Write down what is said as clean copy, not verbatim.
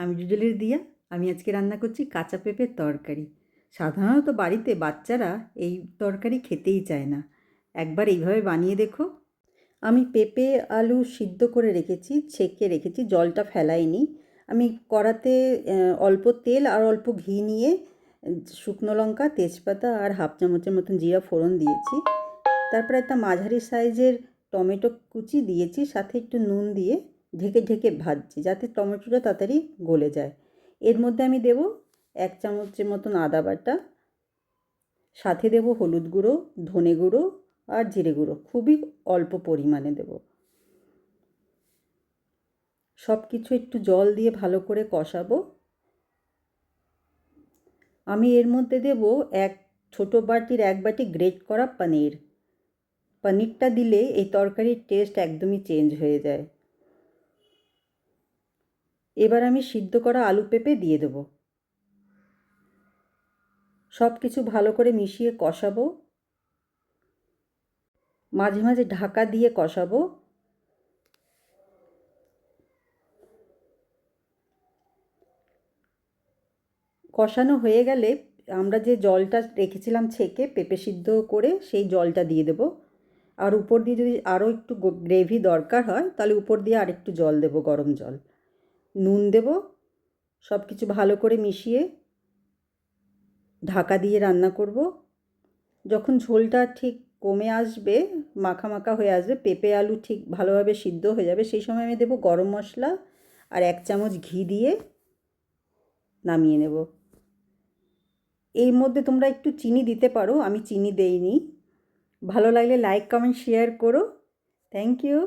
আমি জুজুলির দিয়া। আমি আজকে রান্না করছি কাঁচা পেঁপের তরকারি। সাধারণত বাড়িতে বাচ্চারা এই তরকারি খেতেই চায় না। একবার এইভাবে বানিয়ে দেখো। আমি পেঁপে আলু সিদ্ধ করে রেখেছি, ছেঁকে রেখেছি, জলটা ফেলাইনি। আমি কড়াতে অল্প তেল আর অল্প ঘি নিয়ে শুকনো লঙ্কা, তেজপাতা আর হাফ চামচের মতন জিরা ফোড়ন দিয়েছি। তারপর একটা মাঝারি সাইজের টমেটো কুচি দিয়েছি, সাথে একটু নুন দিয়ে ঢেকে ঢেকে ভাজছি যাতে টমেটোটা তাড়াতাড়ি গলে যায়। এর মধ্যে আমি দেব 1 চামচের মতন আদা বাটা, সাথে দেব হলুদ গুঁড়ো, ধনে গুঁড়ো আর জিরে গুঁড়ো, খুবই অল্প পরিমাণে দেব। সব কিছু একটু জল দিয়ে ভালো করে কষাবো। আমি এর মধ্যে দেব ছোটো বাটির 1 বাটি গ্রেট করা পনির। পনিরটা দিলে এই তরকারির টেস্ট একদমই চেঞ্জ হয়ে যায়। এবার আমি সিদ্ধ করা আলু পেঁপে দিয়ে দেব। সব কিছু ভালো করে মিশিয়ে কষাবো। মাঝে মাঝে ঢাকা দিয়ে কষাবো। কষানো হয়ে গেলে আমরা যে জলটা রেখেছিলাম ছেঁকে পেঁপে সিদ্ধ করে, সেই জলটা দিয়ে দেব। আর উপর দিয়ে যদি আরও একটু গ্রেভি দরকার হয় তাহলে উপর দিয়ে আরেকটু জল দেব, গরম জল। নুন দেব। সব কিছু ভালো করে মিশিয়ে ঢাকা দিয়ে রান্না করব। যখন ঝোলটা ঠিক কমে আসবে, মাখা মাখা হয়ে আসবে, পেঁপে আলু ঠিক ভালোভাবে সিদ্ধ হয়ে যাবে, সেই সময় আমি দেব গরম মশলা আর 1 চামচ ঘি দিয়ে নামিয়ে নেব। এর মধ্যে তোমরা একটু চিনি দিতে পারো, আমি চিনি দেইনি। ভালো লাগলে লাইক, কমেন্ট, শেয়ার করো। Thank you.